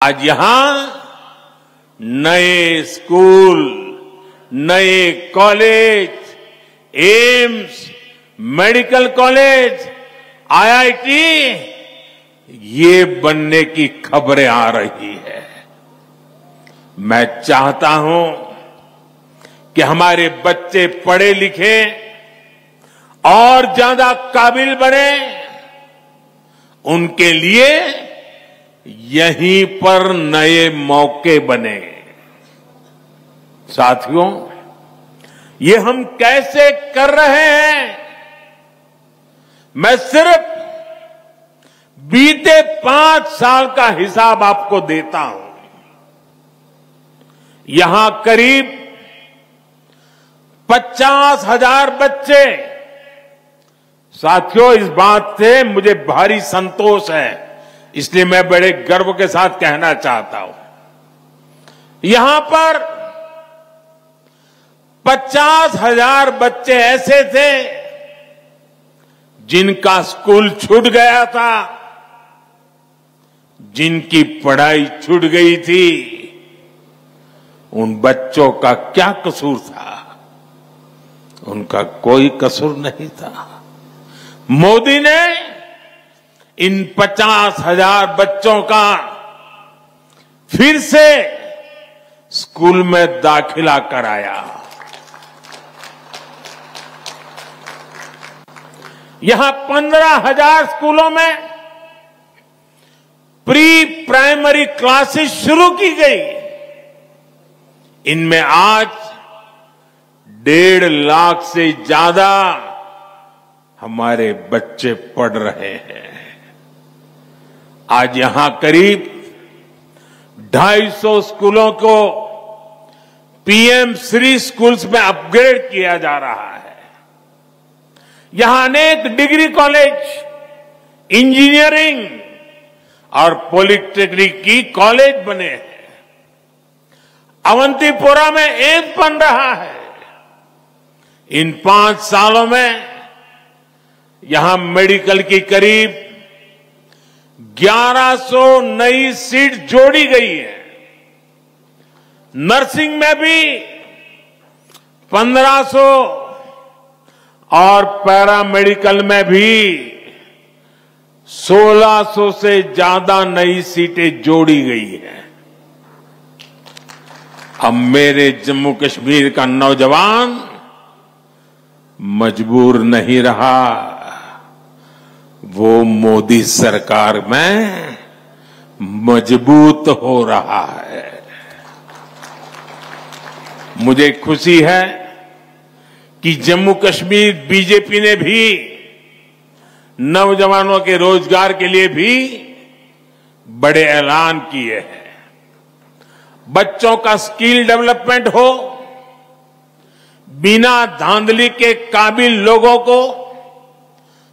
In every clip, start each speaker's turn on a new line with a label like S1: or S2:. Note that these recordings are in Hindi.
S1: आज यहां नए स्कूल, नए college, AIIMS, medical college, IIT ये बनने की खबरें आ रही है। मैं चाहता हूं कि हमारे बच्चे पढ़े लिखे और ज्यादा काबिल बने, उनके लिए यहीं पर नए मौके बने। साथियों, ये हम कैसे कर रहे हैं? मैं सिर्फ बीते 5 साल का हिसाब आपको देता हूं। यहां करीब 50,000 बच्चे। साथियों, इस बात से मुझे भारी संतोष है, इसलिए मैं बड़े गर्व के साथ कहना चाहता हूं, यहां पर 50,000 बच्चे ऐसे थे जिनका स्कूल छूट गया था, जिनकी पढ़ाई छूट गई थी। उन बच्चों का क्या कसूर था? उनका कोई कसूर नहीं था। मोदी ने इन 50,000 बच्चों का फिर से स्कूल में दाखिला कराया। यहां 15,000 स्कूलों में प्री प्राइमरी क्लासेस शुरू की गई। इनमें आज 1.5 लाख से ज्यादा हमारे बच्चे पढ़ रहे हैं। आज यहां करीब 250 स्कूलों को पीएम श्री स्कूल्स में अपग्रेड किया जा रहा है। यहां अनेक डिग्री कॉलेज, इंजीनियरिंग और पॉलिटेक्निक की कॉलेज बने हैं। अवंतीपोरा में एम्स बन रहा है। इन 5 सालों में यहां मेडिकल की करीब 1100 नई सीट जोड़ी गई है। नर्सिंग में भी 1500 और पैरामेडिकल में भी 1600 से ज्यादा नई सीटें जोड़ी गई हैं। अब मेरे जम्मू कश्मीर का नौजवान मजबूर नहीं रहा, वो मोदी सरकार में मजबूत हो रहा है। मुझे खुशी है कि जम्मू कश्मीर बीजेपी ने भी नौजवानों के रोजगार के लिए भी बड़े ऐलान किए हैं। बच्चों का स्किल डेवलपमेंट हो, बिना धांधली के काबिल लोगों को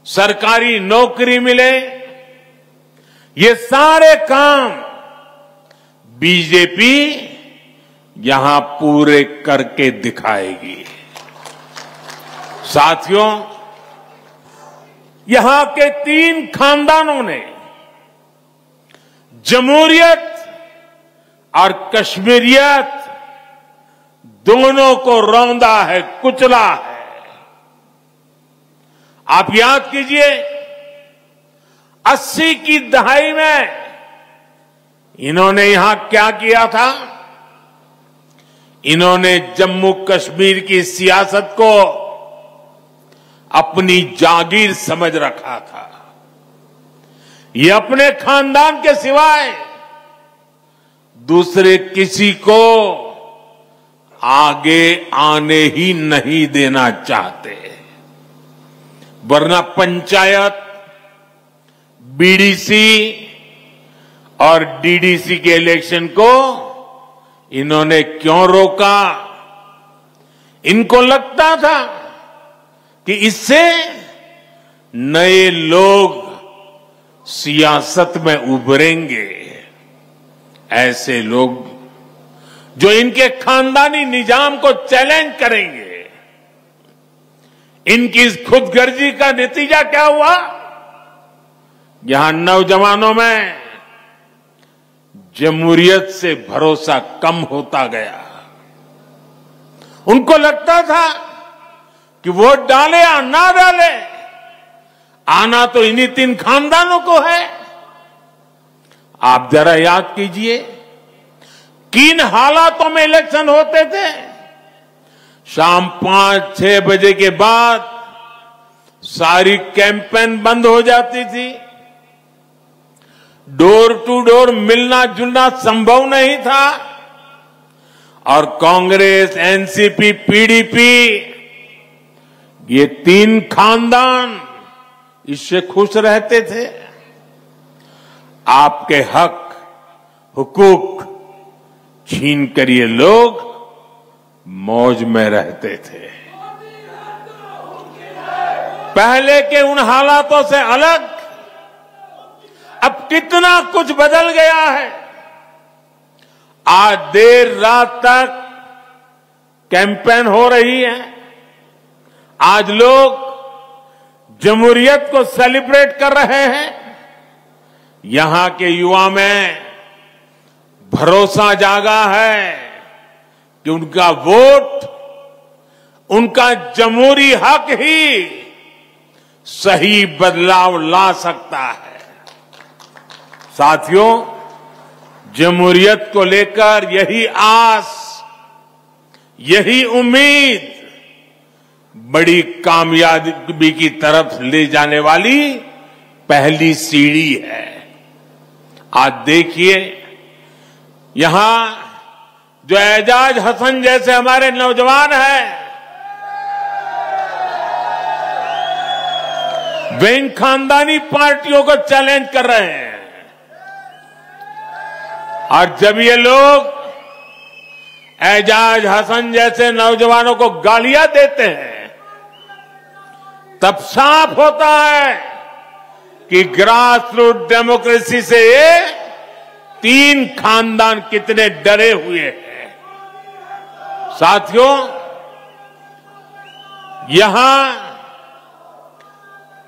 S1: सरकारी नौकरी मिले, ये सारे काम बीजेपी यहां पूरे करके दिखाएगी। साथियों, यहां के 3 खानदानों ने जमहूरियत और कश्मीरियत दोनों को रौंदा है, कुचला है। आप याद कीजिए, 80 की दहाई में इन्होंने यहां क्या किया था? इन्होंने जम्मू कश्मीर की सियासत को अपनी जागीर समझ रखा था। ये अपने खानदान के सिवाय दूसरे किसी को आगे आने ही नहीं देना चाहते, वरना पंचायत, बीडीसी और डीडीसी के इलेक्शन को इन्होंने क्यों रोका? इनको लगता था कि इससे नए लोग सियासत में उभरेंगे। ऐसे लोग जो इनके खानदानी निजाम को चैलेंज करेंगे। इनकी इस खुदगर्जी का नतीजा क्या हुआ? यहां नौजवानों में जमहूरियत से भरोसा कम होता गया। उनको लगता था कि वोट डाले या ना डाले, आना तो इन्हीं 3 खानदानों को है। आप जरा याद कीजिए किन हालातों में इलेक्शन होते थे। शाम 5-6 बजे के बाद सारी कैंपेन बंद हो जाती थी। डोर टू डोर मिलना जुलना संभव नहीं था और कांग्रेस, एनसीपी, पीडीपी ये 3 खानदान इससे खुश रहते थे। आपके हक हुकूक छीन कर ये लोग मौज में रहते थे। पहले के उन हालातों से अलग अब कितना कुछ बदल गया है। आज देर रात तक कैंपेन हो रही है। आज लोग जमहूरियत को सेलिब्रेट कर रहे हैं। यहां के युवा में भरोसा जागा है कि उनका वोट, उनका जमहूरी हक ही सही बदलाव ला सकता है। साथियों, जमहूरियत को लेकर यही आस, यही उम्मीद बड़ी कामयाबी की तरफ ले जाने वाली पहली सीढ़ी है। आज देखिए यहां जो एजाज हसन जैसे हमारे नौजवान हैं, वे इन खानदानी पार्टियों को चैलेंज कर रहे हैं। और जब ये लोग एजाज हसन जैसे नौजवानों को गालियां देते हैं, तब साफ होता है कि ग्रास रूट डेमोक्रेसी से ये 3 खानदान कितने डरे हुए हैं। साथियों, यहां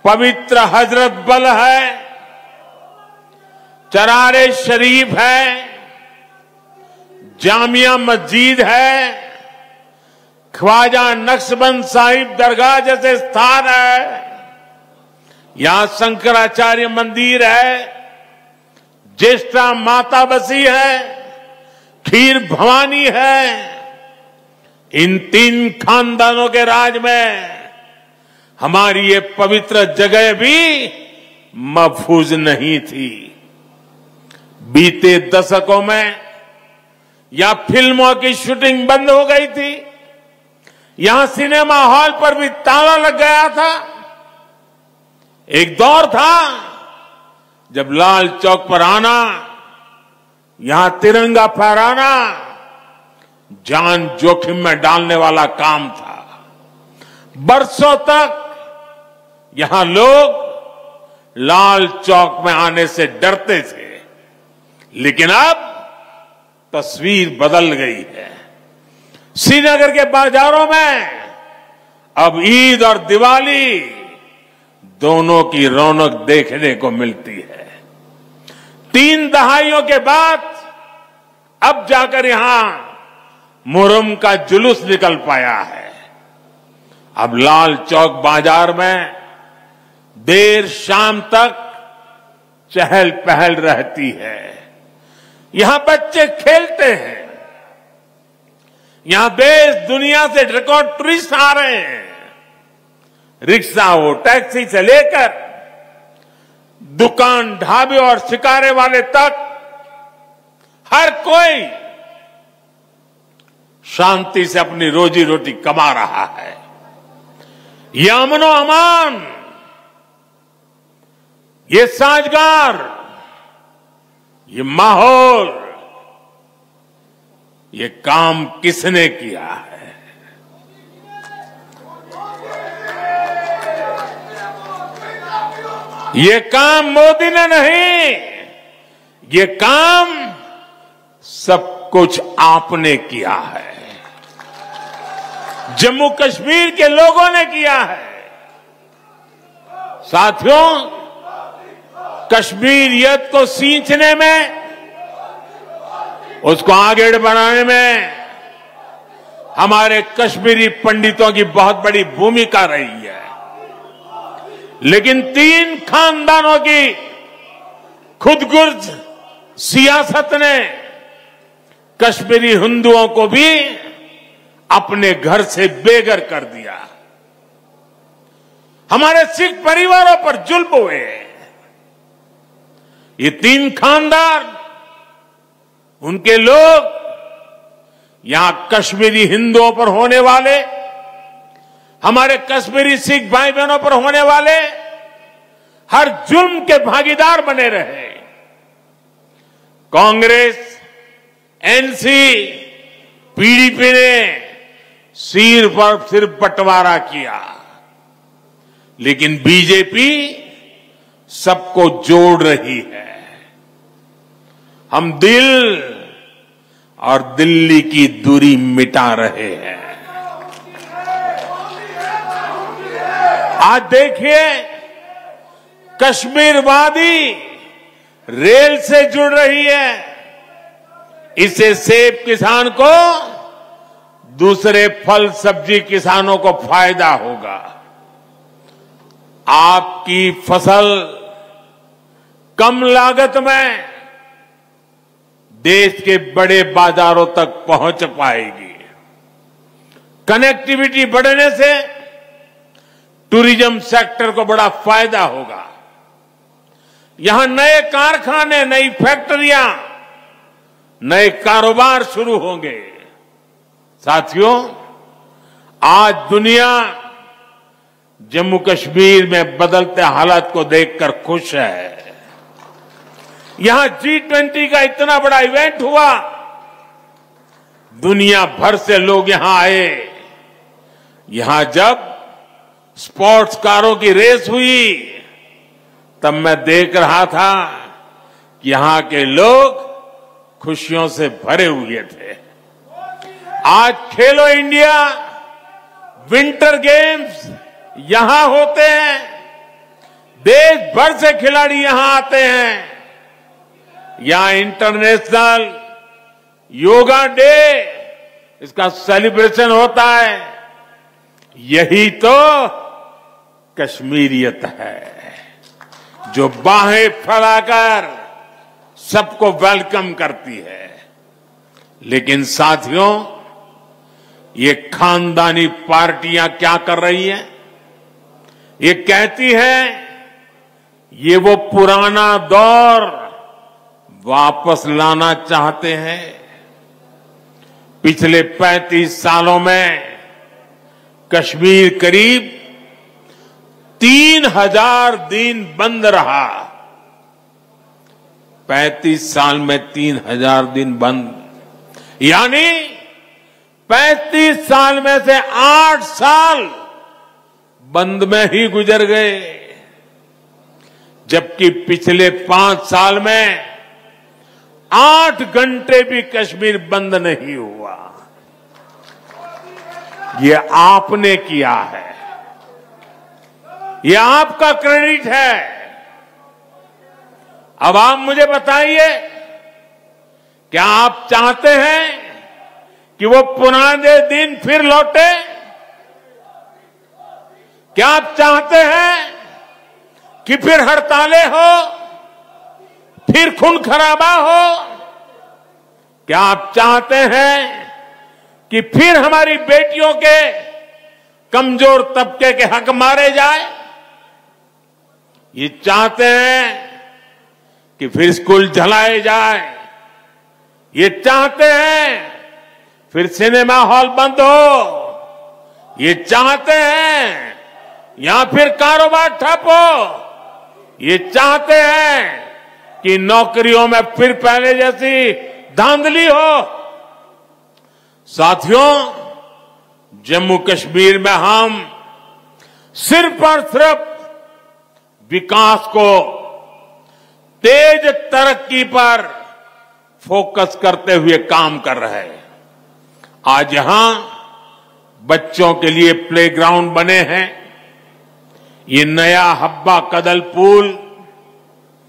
S1: पवित्र हजरत बल है, चरारे शरीफ है, जामिया मस्जिद है, ख्वाजा नक्शबंद साहिब दरगाह जैसे स्थान है, यहां शंकराचार्य मंदिर है, ज्येष्ठा माता बसी है, खीर भवानी है। इन 3 खानदानों के राज में हमारी ये पवित्र जगह भी महफूज नहीं थी। बीते दशकों में या फिल्मों की शूटिंग बंद हो गई थी, यहां सिनेमा हॉल पर भी ताला लग गया था। एक दौर था जब लाल चौक पर आना, यहां तिरंगा फहराना जान जोखिम में डालने वाला काम था। बरसों तक यहां लोग लाल चौक में आने से डरते थे, लेकिन अब तस्वीर बदल गई है। श्रीनगर के बाजारों में अब ईद और दिवाली दोनों की रौनक देखने को मिलती है। 3 दहाइयों के बाद अब जाकर यहां मुहर्रम का जुलूस निकल पाया है। अब लाल चौक बाजार में देर शाम तक चहल पहल रहती है। यहां बच्चे खेलते हैं, यहां देश दुनिया से रिकॉर्ड टूरिस्ट आ रहे हैं। रिक्शा हो, टैक्सी से लेकर दुकान, ढाबे और शिकारे वाले तक हर कोई शांति से अपनी रोजी रोटी कमा रहा है। ये अमनो अमान, ये साजगार, ये माहौल, ये काम किसने किया है? ये काम मोदी ने नहीं, ये काम सब कुछ आपने किया है, जम्मू कश्मीर के लोगों ने किया है। साथियों, कश्मीरियत को सींचने में उसको आगे बढ़ाने में हमारे कश्मीरी पंडितों की बहुत बड़ी भूमिका रही है। लेकिन 3 खानदानों की खुदगर्ज सियासत ने कश्मीरी हिंदुओं को भी अपने घर से बेघर कर दिया। हमारे सिख परिवारों पर जुल्म हुए। ये 3 खानदान, उनके लोग यहां कश्मीरी हिंदुओं पर होने वाले, हमारे कश्मीरी सिख भाई बहनों पर होने वाले हर जुल्म के भागीदार बने रहे। कांग्रेस, एनसी, पीडीपी ने सिर पर सिर बंटवारा किया, लेकिन बीजेपी सबको जोड़ रही है। हम दिल और दिल्ली की दूरी मिटा रहे हैं। आज देखिए, कश्मीर वादी रेल से जुड़ रही है। इससे सेब किसान को, दूसरे फल सब्जी किसानों को फायदा होगा। आपकी फसल कम लागत में देश के बड़े बाजारों तक पहुंच पाएगी। कनेक्टिविटी बढ़ने से टूरिज्म सेक्टर को बड़ा फायदा होगा। यहां नए कारखाने, नई फैक्ट्रियां, नए कारोबार शुरू होंगे। साथियों, आज दुनिया जम्मू कश्मीर में बदलते हालात को देखकर खुश है। यहां G20 का इतना बड़ा इवेंट हुआ, दुनिया भर से लोग यहां आए। यहां जब स्पोर्ट्स कारों की रेस हुई, तब मैं देख रहा था कि यहां के लोग खुशियों से भरे हुए थे। आज खेलो इंडिया विंटर गेम्स यहां होते हैं, देश भर से खिलाड़ी यहां आते हैं। यहां इंटरनेशनल योगा डे, इसका सेलिब्रेशन होता है। यही तो कश्मीरियत है, जो बाहें फैलाकर सबको वेलकम करती है। लेकिन साथियों, ये खानदानी पार्टियां क्या कर रही हैं? ये कहती है ये वो पुराना दौर वापस लाना चाहते हैं। पिछले 35 सालों में कश्मीर करीब 3000 दिन बंद रहा। 35 साल में 3000 दिन बंद, यानी 35 साल में से 8 साल बंद में ही गुजर गए। जबकि पिछले 5 साल में 8 घंटे भी कश्मीर बंद नहीं हुआ। ये आपने किया है, ये आपका क्रेडिट है। अब आप मुझे बताइए, क्या आप चाहते हैं कि वो पुराने दिन फिर लौटे? क्या आप चाहते हैं कि फिर हड़तालें हो, फिर खून खराबा हो? क्या आप चाहते हैं कि फिर हमारी बेटियों के कमजोर तबके के हक मारे जाए? ये चाहते हैं कि फिर स्कूल जलाए जाए? ये चाहते हैं फिर सिनेमा हॉल बंद हो? ये चाहते हैं या फिर कारोबार ठप हो? ये चाहते हैं कि नौकरियों में फिर पहले जैसी धांधली हो? साथियों, जम्मू कश्मीर में हम सिर्फ और सिर्फ विकास को, तेज तरक्की पर फोकस करते हुए काम कर रहे हैं। आज यहां बच्चों के लिए प्लेग्राउंड बने हैं। ये नया हब्बा कदल पुल